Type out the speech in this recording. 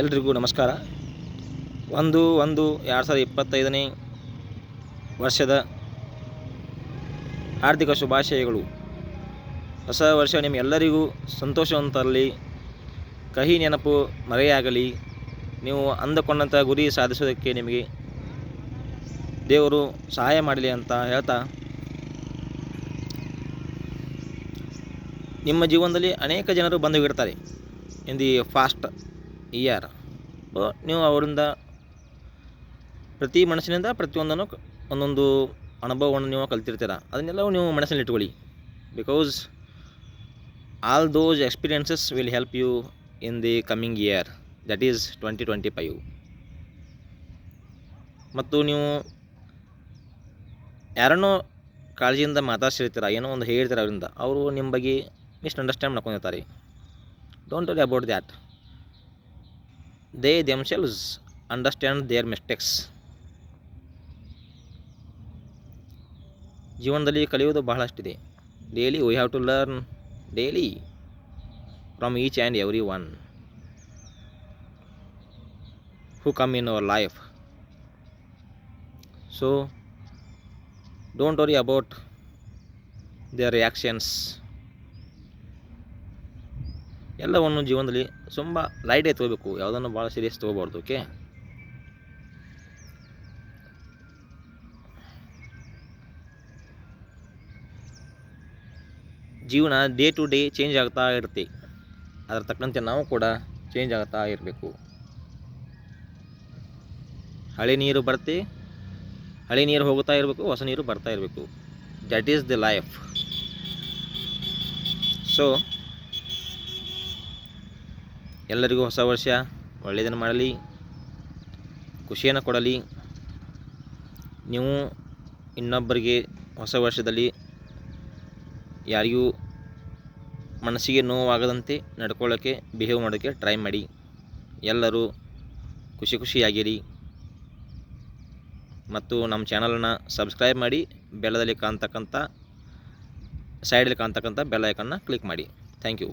ಎಲ್ರಿಗೂ ನಮಸ್ಕಾರ. 1/1/2025 ವರ್ಷದ ಹಾರ್ದಿಕ ಶುಭಾಶಯಗಳು. ಹೊಸ ವರ್ಷ ನಿಮ್ಮೆಲ್ಲರಿಗೂ ಸಂತೋಷವನ್ನು ತರಲಿ, ಕಹಿ ನೆನಪು ಮರೆಯಾಗಲಿ. ನೀವು ಅಂದುಕೊಂಡಂಥ ಗುರಿ ಸಾಧಿಸೋದಕ್ಕೆ ನಿಮಗೆ ದೇವರು ಸಹಾಯ ಮಾಡಲಿ ಅಂತ ಹೇಳ್ತಾ, ನಿಮ್ಮ ಜೀವನದಲ್ಲಿ ಅನೇಕ ಜನರು ಬಂದು ಹೋಗಿರ್ತಾರೆ ಇನ್ ದಿ ಫಾಸ್ಟ್ ಇಯರ್. ನೀವು ಅವರಿಂದ ಪ್ರತಿ ಮನಸ್ಸಿನಿಂದ ಪ್ರತಿಯೊಂದನ್ನು ಒಂದೊಂದು ಅನುಭವವನ್ನು ನೀವು ಕಲ್ತಿರ್ತೀರ. ಅದನ್ನೆಲ್ಲವೂ ನೀವು ಮನಸ್ಸಿನಲ್ಲಿ ಇಟ್ಕೊಳ್ಳಿ. Because all those experiences will help you in the coming year, that is 2025. ಮತ್ತು ನೀವು ಯಾರನ್ನೋ ಕಾಳಜಿಯಿಂದ ಮಾತಾಡ್ಸಿರ್ತೀರ, ಏನೋ ಒಂದು ಹೇಳ್ತೀರ ಅವರಿಂದ, ಅವರು ನಿಮ್ಮ ಬಗ್ಗೆ ಮಿಸ್ಅಂಡರ್ಸ್ಟ್ಯಾಂಡ್ ಮಾಡ್ಕೊಂಡಿರ್ತಾರೆ. Don't worry about that. They themselves understand their mistakes. ಜೀವನದಲ್ಲಿ ಕಲಿಯೋದು ಬಹಳಷ್ಟಿದೆ. Daily we have to learn daily from each and every one who come in our life. So don't worry about their reactions. ಎಲ್ಲವನ್ನು ಜೀವನದಲ್ಲಿ ತುಂಬ ಲೈಟಾಗಿ ತೊಗೋಬೇಕು, ಯಾವುದನ್ನು ಭಾಳ ಸೀರಿಯಸ್ ತೊಗೋಬಾರ್ದು. ಓಕೆ, ಜೀವನ ಡೇ ಟು ಡೇ ಚೇಂಜ್ ಆಗ್ತಾ ಇರುತ್ತೆ. ಅದರ ತಕ್ಕಂತೆ ನಾವು ಕೂಡ ಚೇಂಜ್ ಆಗ್ತಾ ಇರಬೇಕು. ಹಳೆ ನೀರು ಬರುತ್ತೆ, ಹಳೆ ನೀರು ಹೋಗ್ತಾ ಇರಬೇಕು, ಹೊಸ ನೀರು ಬರ್ತಾ ಇರಬೇಕು. That is the life. So ಎಲ್ಲರಿಗೂ ಹೊಸ ವರ್ಷ ಒಳ್ಳೆಯದನ್ನು ಮಾಡಲಿ, ಖುಷಿಯನ್ನು ಕೊಡಲಿ. ನೀವು ಇನ್ನೊಬ್ಬರಿಗೆ ಹೊಸ ವರ್ಷದಲ್ಲಿ ಯಾರಿಗೂ ಮನಸ್ಸಿಗೆ ನೋವಾಗದಂತೆ ನಡ್ಕೊಳ್ಳೋಕ್ಕೆ, ಬಿಹೇವ್ ಮಾಡೋಕ್ಕೆ ಟ್ರೈ ಮಾಡಿ. ಎಲ್ಲರೂ ಖುಷಿಯಾಗಿರಿ. ಮತ್ತು ನಮ್ಮ ಚಾನಲನ್ನು ಸಬ್ಸ್ಕ್ರೈಬ್ ಮಾಡಿ, ಬೆಲ್ಲದಲ್ಲಿ ಕಾಣ್ತಕ್ಕಂಥ ಸೈಡಲ್ಲಿ ಕಾಣ್ತಕ್ಕಂಥ ಬೆಲ್ ಐಕನ್ನ ಕ್ಲಿಕ್ ಮಾಡಿ. Thank you.